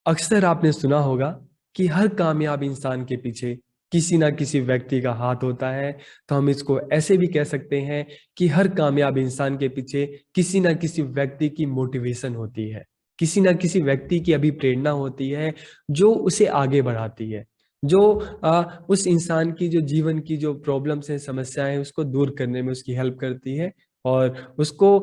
अक्सर आपने सुना होगा कि हर कामयाब इंसान के पीछे किसी ना किसी व्यक्ति का हाथ होता है। तो हम इसको ऐसे भी कह सकते हैं कि हर कामयाब इंसान के पीछे किसी ना किसी व्यक्ति की मोटिवेशन होती है, किसी ना किसी व्यक्ति की अभिप्रेरणा होती है जो उसे आगे बढ़ाती है, जो उस इंसान की जो जीवन की जो प्रॉब्लम्स हैं, समस्याएं हैं, उसको दूर करने में उसकी हेल्प करती है और उसको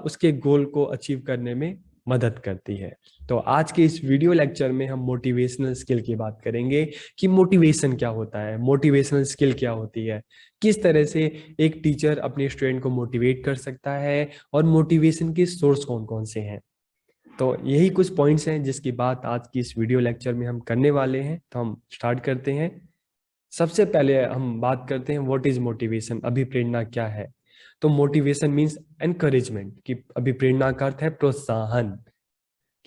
उसके गोल को अचीव करने में मदद करती है। तो आज के इस वीडियो लेक्चर में हम मोटिवेशनल स्किल की बात करेंगे कि मोटिवेशन क्या होता है, मोटिवेशनल स्किल क्या होती है, किस तरह से एक टीचर अपने स्टूडेंट को मोटिवेट कर सकता है और मोटिवेशन के सोर्स कौन कौन से हैं। तो यही कुछ पॉइंट्स हैं जिसकी बात आज की इस वीडियो लेक्चर में हम करने वाले हैं। तो हम स्टार्ट करते हैं। सबसे पहले हम बात करते हैं व्हाट इज मोटिवेशन, अभिप्रेरणा क्या है। तो मोटिवेशन मीन्स एनकरेजमेंट, कि अभिप्रेरणा का अर्थ है प्रोत्साहन।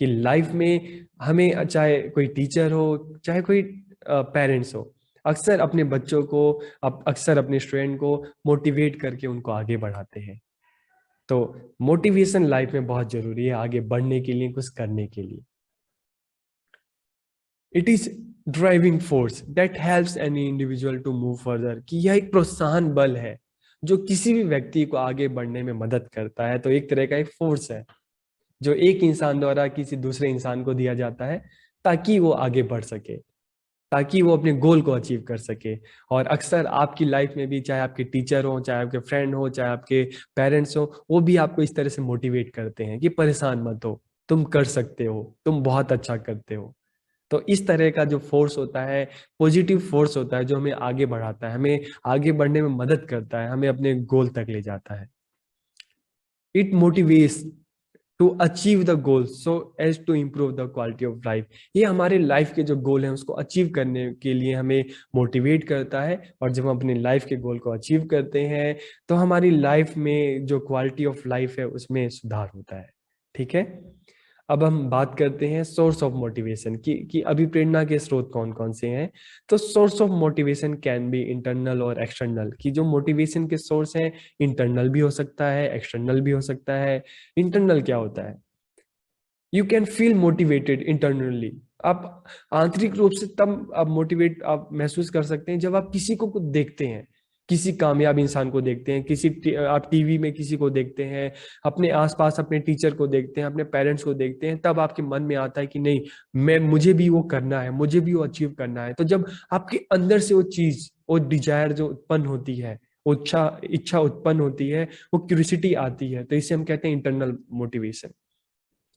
कि लाइफ में हमें चाहे कोई टीचर हो, चाहे कोई पेरेंट्स हो, अक्सर अपने बच्चों को, अक्सर अपने स्टूडेंट को मोटिवेट करके उनको आगे बढ़ाते हैं। तो मोटिवेशन लाइफ में बहुत जरूरी है आगे बढ़ने के लिए, कुछ करने के लिए। It is driving force that helps any individual to move further, कि यह एक प्रोत्साहन बल है जो किसी भी व्यक्ति को आगे बढ़ने में मदद करता है। तो एक तरह का एक फोर्स है जो एक इंसान द्वारा किसी दूसरे इंसान को दिया जाता है ताकि वो आगे बढ़ सके, ताकि वो अपने गोल को अचीव कर सके। और अक्सर आपकी लाइफ में भी, चाहे आपके टीचर हो, चाहे आपके फ्रेंड हो, चाहे आपके पेरेंट्स हो, वो भी आपको इस तरह से मोटिवेट करते हैं कि परेशान मत हो, तुम कर सकते हो, तुम बहुत अच्छा करते हो। तो इस तरह का जो फोर्स होता है, पॉजिटिव फोर्स होता है, जो हमें आगे बढ़ाता है, हमें आगे बढ़ने में मदद करता है, हमें अपने गोल तक ले जाता है। It motivates to achieve the goal so as to improve the quality of life. ये हमारे लाइफ के जो गोल हैं उसको अचीव करने के लिए हमें मोटिवेट करता है। और जब हम अपने लाइफ के गोल को अचीव करते हैं तो हमारी लाइफ में जो क्वालिटी ऑफ लाइफ है उसमें सुधार होता है। ठीक है। अब हम बात करते हैं सोर्स ऑफ मोटिवेशन की अभिप्रेरणा के स्रोत कौन कौन से हैं। तो source of motivation can be internal और एक्सटर्नल, की जो मोटिवेशन के सोर्स हैं इंटरनल भी हो सकता है, एक्सटर्नल भी हो सकता है। इंटरनल क्या होता है? You can feel motivated internally. आप आंतरिक रूप से तब आप मोटिवेट आप महसूस कर सकते हैं जब आप किसी को कुछ देखते हैं, किसी कामयाब इंसान को देखते हैं, आप टीवी में किसी को देखते हैं, अपने आसपास अपने टीचर को देखते हैं, अपने पेरेंट्स को देखते हैं, तब आपके मन में आता है कि नहीं, मुझे भी वो करना है, मुझे भी वो अचीव करना है। तो जब आपके अंदर से वो चीज, वो डिजायर जो उत्पन्न होती है, वो इच्छा इच्छा उत्पन्न होती है, वो क्यूरियोसिटी आती है, तो इसे हम कहते हैं इंटरनल मोटिवेशन।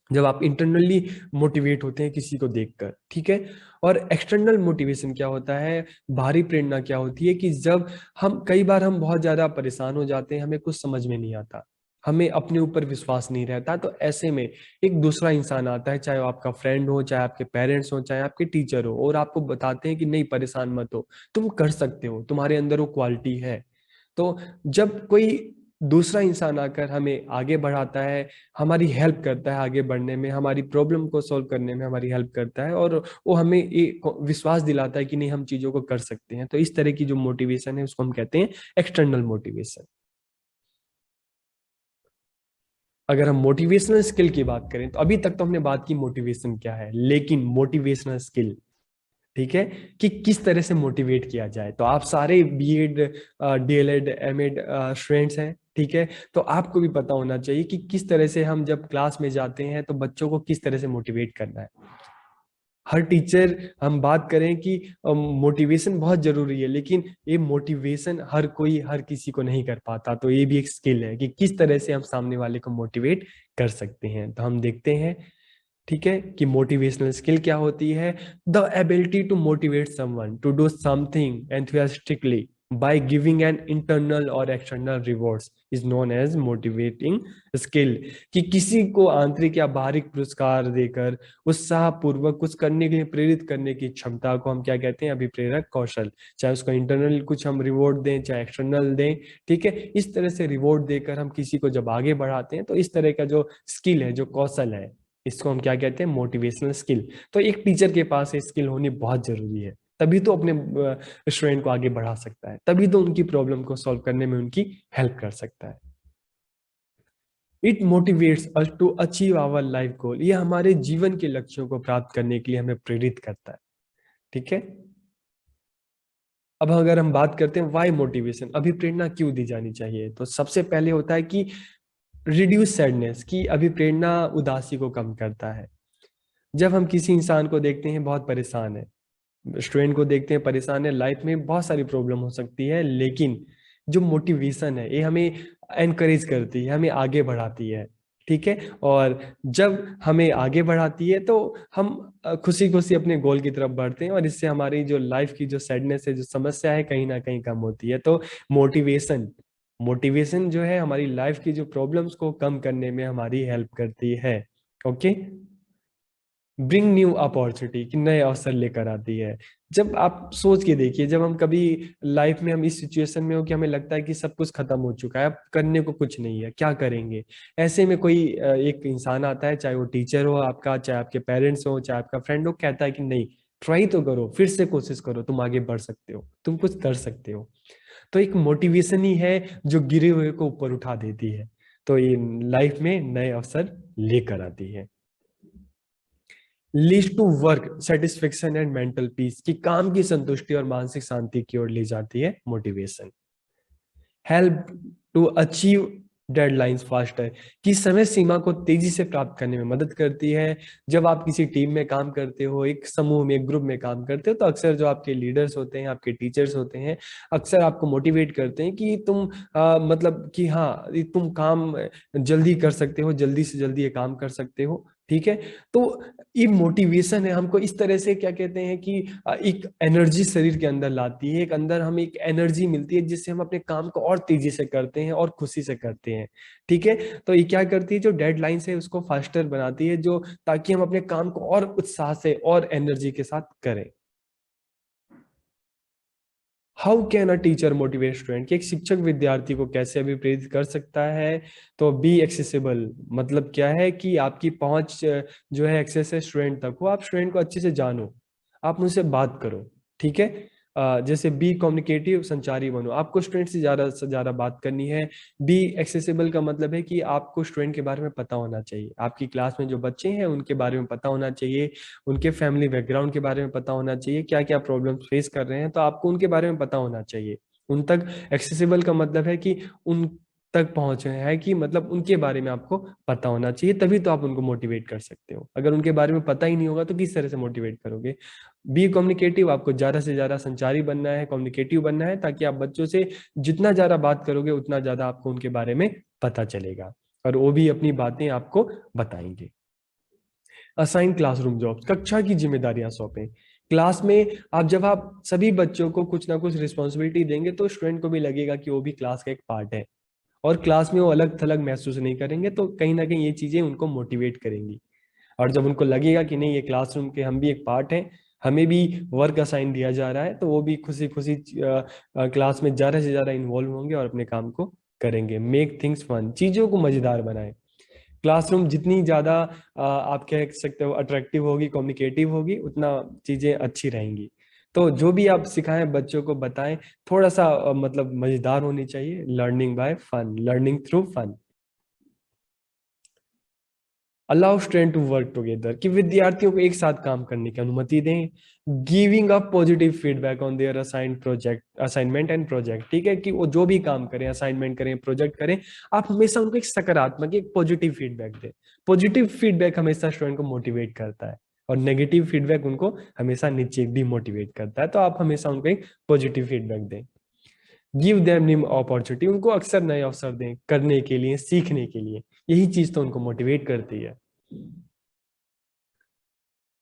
जब आप इंटरनली मोटिवेट होते हैं किसी को देखकर। ठीक है। और एक्सटर्नल मोटिवेशन क्या होता है, बाहरी प्रेरणा क्या होती है, कि जब हम कई बार हम बहुत ज्यादा परेशान हो जाते हैं, हमें कुछ समझ में नहीं आता, हमें अपने ऊपर विश्वास नहीं रहता, तो ऐसे में एक दूसरा इंसान आता है, चाहे वो आपका फ्रेंड हो, चाहे आपके पेरेंट्स हो, चाहे आपके टीचर हो, और आपको बताते हैं कि नहीं, परेशान मत हो, तुम कर सकते हो, तुम्हारे अंदर वो क्वालिटी है। तो जब कोई दूसरा इंसान आकर हमें आगे बढ़ाता है, हमारी हेल्प करता है आगे बढ़ने में, हमारी प्रॉब्लम को सॉल्व करने में हमारी हेल्प करता है, और वो हमें एक विश्वास दिलाता है कि नहीं, हम चीजों को कर सकते हैं, तो इस तरह की जो मोटिवेशन है उसको हम कहते हैं एक्सटर्नल मोटिवेशन। अगर हम मोटिवेशनल स्किल की बात करें तो अभी तक तो हमने बात की मोटिवेशन क्या है, लेकिन मोटिवेशनल स्किल, ठीक है, कि किस तरह से मोटिवेट किया जाए। तो आप सारे बीएड, डीएलएड, एमएड स्टूडेंट्स हैं, ठीक है। तो आपको भी पता होना चाहिए कि किस तरह से हम जब क्लास में जाते हैं तो बच्चों को किस तरह से मोटिवेट करना है। हर टीचर, हम बात करें कि मोटिवेशन बहुत जरूरी है, लेकिन ये मोटिवेशन हर कोई, हर किसी को नहीं कर पाता। तो ये भी एक स्किल है कि किस तरह से हम सामने वाले को मोटिवेट कर सकते हैं। तो हम देखते हैं, ठीक है, कि मोटिवेशनल स्किल क्या होती है। The ability to motivate someone to do something enthusiastically by giving an internal और external rewards is known as motivating skill. कि किसी को आंतरिक या बाहरी पुरस्कार देकर उत्साह पूर्वक कुछ करने के लिए प्रेरित करने की क्षमता को हम क्या कहते हैं, अभिप्रेरक कौशल। चाहे उसको इंटरनल कुछ हम रिवॉर्ड दें, चाहे एक्सटर्नल दें, ठीक है, इस तरह से रिवॉर्ड देकर हम किसी को जब आगे बढ़ाते हैं तो इस तरह का जो स्किल है, जो कौशल है, इसको हम क्या कहते हैं, मोटिवेशनल स्किल। तो एक टीचर के पास ये स्किल होनी बहुत जरूरी है, तभी तो अपने स्टूडेंट को आगे बढ़ा सकता है, तभी तो उनकी प्रॉब्लम को सॉल्व करने में उनकी हेल्प कर सकता है। It motivates us to achieve our life goal. ये हमारे जीवन के लक्ष्यों को प्राप्त करने के लिए हमें प्रेरित करता है। ठीक है। अब अगर हम बात करते हैं वाई मोटिवेशन, अभिप्रेरणा क्यों दी जानी चाहिए, तो सबसे पहले होता है कि रिड्यूस सैडनेस, की अभिप्रेरणा उदासी को कम करता है। जब हम किसी इंसान को देखते हैं बहुत परेशान है, स्टूडेंट को देखते हैं परेशान है, लाइफ में बहुत सारी प्रॉब्लम हो सकती है, लेकिन जो मोटिवेशन है ये हमें एनकरेज करती है, हमें आगे बढ़ाती है। ठीक है। और जब हमें आगे बढ़ाती है तो हम खुशी खुशी अपने गोल की तरफ बढ़ते हैं, और इससे हमारी जो लाइफ की जो सैडनेस है, जो समस्या है, कहीं ना कहीं कम होती है। तो मोटिवेशन मोटिवेशन जो है हमारी लाइफ की जो प्रॉब्लम्स को कम करने में हमारी हेल्प करती है। ओके। ब्रिंग न्यू अपॉर्चुनिटी, कि नए अवसर लेकर आती है। जब आप सोच के देखिए, जब हम कभी लाइफ में हम इस सिचुएशन में हो कि हमें लगता है कि सब कुछ खत्म हो चुका है, अब करने को कुछ नहीं है, क्या करेंगे, ऐसे में कोई एक इंसान आता है, चाहे वो टीचर हो आपका, चाहे आपके पेरेंट्स हो, चाहे आपका फ्रेंड हो, कहता है कि नहीं, ट्राई तो करो, फिर से कोशिश करो, तुम आगे बढ़ सकते हो, तुम कुछ कर सकते हो। तो एक मोटिवेशन ही है जो गिरे हुए को ऊपर उठा देती है, तो ये लाइफ में नए अवसर लेकर आती है। Lead to work satisfaction and mental peace, की काम की संतुष्टि और मानसिक शांति की ओर ले जाती है motivation. Help to achieve deadlines faster, की समय सीमा को तेजी से प्राप्त करने में मदद करती है। जब आप किसी टीम में काम करते हो, एक समूह में, एक ग्रुप में काम करते हो, तो अक्सर जो आपके लीडर्स होते हैं, आपके टीचर्स होते हैं, अक्सर आपको मोटिवेट करते हैं कि तुम मतलब कि हाँ, तुम काम जल्दी कर सकते हो, जल्दी से जल्दी ये काम कर सकते हो। ठीक है। तो ये मोटिवेशन है, हमको इस तरह से क्या कहते हैं कि एक एनर्जी शरीर के अंदर लाती है, एक अंदर हमें एक एनर्जी मिलती है, जिससे हम अपने काम को और तेजी से करते हैं और खुशी से करते हैं। ठीक है। तो ये क्या करती है, जो डेडलाइंस है उसको फास्टर बनाती है, जो ताकि हम अपने काम को और उत्साह से और एनर्जी के साथ करें। How can a teacher motivate student, कि एक शिक्षक विद्यार्थी को कैसे अभिप्रेरित कर सकता है। तो बी एक्सेसिबल, मतलब क्या है कि आपकी पहुंच जो है एक्सेस है स्टूडेंट तक हो, आप स्टूडेंट को अच्छे से जानो, आप उनसे बात करो। ठीक है। जैसे बी कम्युनिकेटिव, संचारी बनो, आपको स्टूडेंट से ज्यादा बात करनी है। बी एक्सेसिबल का मतलब है कि आपको स्टूडेंट के बारे में पता होना चाहिए, आपकी क्लास में जो बच्चे हैं उनके बारे में पता होना चाहिए, उनके फैमिली बैकग्राउंड के बारे में पता होना चाहिए, क्या क्या प्रॉब्लम फेस कर रहे हैं, तो आपको उनके बारे में पता होना चाहिए उन तक। एक्सेसिबल का मतलब है कि उन तक पहुंचे है, कि मतलब उनके बारे में आपको पता होना चाहिए, तभी तो आप उनको मोटिवेट कर सकते हो। अगर उनके बारे में पता ही नहीं होगा तो किस तरह से मोटिवेट करोगे। बी कम्युनिकेटिव, आपको ज्यादा से ज्यादा संचारी बनना है, कम्युनिकेटिव बनना है, ताकि आप बच्चों से जितना ज्यादा बात करोगे उतना ज्यादा आपको उनके बारे में पता चलेगा, और वो भी अपनी बातें आपको बताएंगे। असाइन क्लासरूम जॉब्स, कक्षा की जिम्मेदारियां सौंपें। क्लास में आप, जब आप सभी बच्चों को कुछ ना कुछ रिस्पॉन्सिबिलिटी देंगे, तो स्टूडेंट को भी लगेगा कि वो भी क्लास का एक पार्ट है, और क्लास में वो अलग थलग महसूस नहीं करेंगे, तो कहीं ना कहीं ये चीजें उनको मोटिवेट करेंगी। और जब उनको लगेगा कि नहीं, ये क्लासरूम के हम भी एक पार्ट हैं, हमें भी वर्क असाइन दिया जा रहा है, तो वो भी खुशी खुशी क्लास में ज्यादा से ज्यादा इन्वॉल्व होंगे और अपने काम को करेंगे। मेक थिंग्स फन, चीजों को मजेदार बनाएं। क्लासरूम जितनी ज्यादा आप कह सकते हो अट्रैक्टिव होगी, कम्युनिकेटिव होगी, उतना चीजें अच्छी रहेंगी। तो जो भी आप सिखाएं, बच्चों को बताएं, थोड़ा सा मतलब मजेदार होनी चाहिए। Learning by fun, learning through fun. Allow student to work together, कि विद्यार्थियों को एक साथ काम करने की अनुमति दें। Giving a positive feedback on their assigned project, assignment and project. ठीक है, कि वो जो भी काम करें, असाइनमेंट करें, प्रोजेक्ट करें, आप हमेशा उनको एक सकारात्मक, एक पॉजिटिव फीडबैक दें। पॉजिटिव फीडबैक हमेशा स्टूडेंट को मोटिवेट करता है, और नेगेटिव फीडबैक उनको हमेशा नीचे डिमोटिवेट करता है। तो आप हमेशा उनको एक पॉजिटिव फीडबैक दें। गिव देम न्यू अपॉर्चुनिटी, उनको अक्सर नए अवसर दें करने के लिए, सीखने के लिए। यही चीज तो उनको मोटिवेट करती है।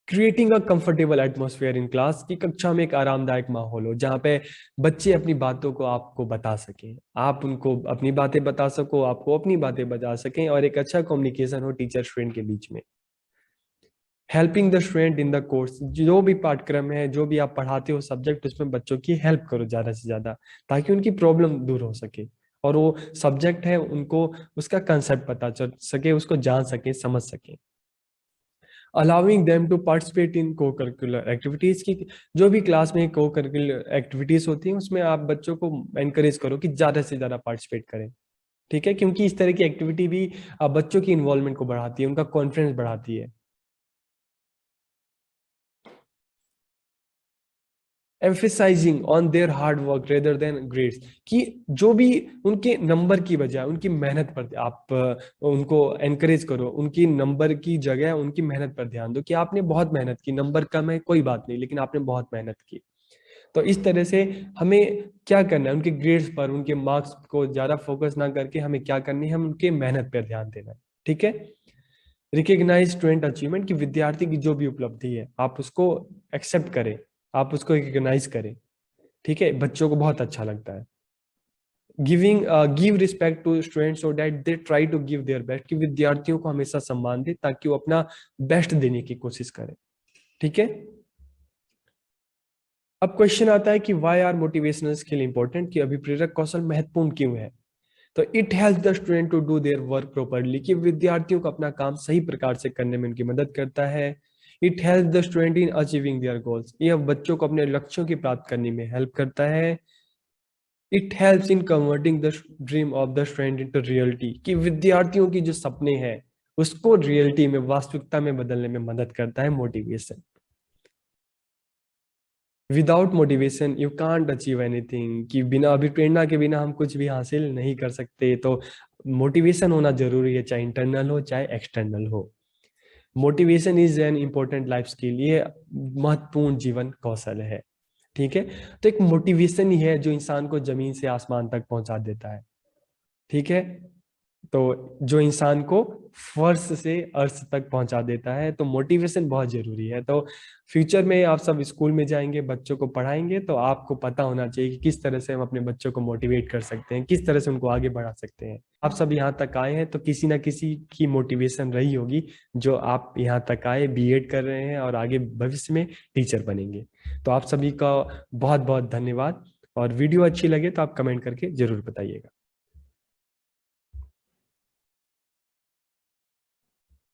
Creating a comfortable atmosphere in class, की कक्षा में एक आरामदायक माहौल हो, जहाँ पे बच्चे अपनी बातों को आपको बता सकें, आप उनको अपनी बातें बता सको, आपको अपनी बातें बता सकें, और एक अच्छा कम्युनिकेशन हो टीचर स्टूडेंट के बीच में। Helping the student in the course, जो भी पाठ्यक्रम है, जो भी आप पढ़ाते हो सब्जेक्ट, उसमें बच्चों की हेल्प करो ज्यादा से ज्यादा, ताकि उनकी प्रॉब्लम दूर हो सके, और वो सब्जेक्ट है उनको उसका कंसेप्ट पता चल सके, उसको जान सके, समझ सके। Allowing them to participate in co curricular activities, की जो भी क्लास में को करिकुलर एक्टिविटीज होती हैं, उसमें आप बच्चों को एनकरेज करो कि ज्यादा से ज्यादा पार्टिसिपेट करें। ठीक है, क्योंकि इस तरह की एक्टिविटी भी बच्चों की इन्वॉल्वमेंट को बढ़ाती है, उनका कॉन्फिडेंस बढ़ाती है। Emphasizing on their hard work rather than grades, कि जो भी उनके नंबर की बजाय उनकी मेहनत पर आप उनको एनकरेज करो, उनकी नंबर की जगह उनकी मेहनत पर ध्यान दो, कि आपने बहुत मेहनत की, नंबर कम है कोई बात नहीं, लेकिन आपने बहुत मेहनत की। तो इस तरह से हमें क्या करना है, उनके ग्रेड्स पर, उनके मार्क्स को ज्यादा फोकस ना करके हमें क्या करनी है, हम उनके मेहनत पर ध्यान देना है। ठीक है। रिकग्नाइज स्टूडेंट अचीवमेंट, कि विद्यार्थी की जो भी उपलब्धि है आप उसको एक्सेप्ट करें, आप उसको रिकग्नाइज करें। ठीक है, बच्चों को बहुत अच्छा लगता है। Give respect to student so that they try to give their best, कि विद्यार्थियों को हमेशा सम्मान दे ताकि वो अपना बेस्ट देने की कोशिश करें। ठीक है। अब क्वेश्चन आता है कि why are motivational skill important, कि अभिप्रेरक कौशल महत्वपूर्ण क्यों है। तो it help the student to do their work properly, कि विद्यार्थियों को अपना काम सही प्रकार से करने में उनकी मदद करता है। It help the student in achieving their goals, यह बच्चों को अपने लक्ष्यों की प्राप्त करने में हेल्प करता है। It helps in converting the dream of the student into reality, कि विद्यार्थियों की जो सपने हैं उसको रियलिटी में, वास्तविकता में बदलने में मदद करता है motivation. Without motivation you can't achieve anything, कि बिना अभिप्रेरणा के बिना हम कुछ भी हासिल नहीं कर सकते। तो मोटिवेशन होना जरूरी है, चाहे इंटरनल हो चाहे एक्सटर्नल हो। Motivation is an important life skill, ये महत्वपूर्ण जीवन कौशल है। ठीक है। तो एक मोटिवेशन ही है जो इंसान को जमीन से आसमान तक पहुंचा देता है। ठीक है। तो जो इंसान को फर्श से अर्श तक पहुंचा देता है, तो मोटिवेशन बहुत जरूरी है। तो फ्यूचर में आप सब स्कूल में जाएंगे, बच्चों को पढ़ाएंगे, तो आपको पता होना चाहिए कि किस तरह से हम अपने बच्चों को मोटिवेट कर सकते हैं, किस तरह से उनको आगे बढ़ा सकते हैं। आप सब यहाँ तक आए हैं तो किसी ना किसी की मोटिवेशन रही होगी, जो आप यहाँ तक आए, बीएड कर रहे हैं और आगे भविष्य में टीचर बनेंगे। तो आप सभी का बहुत बहुत धन्यवाद। और वीडियो अच्छी लगे तो आप कमेंट करके जरूर बताइएगा।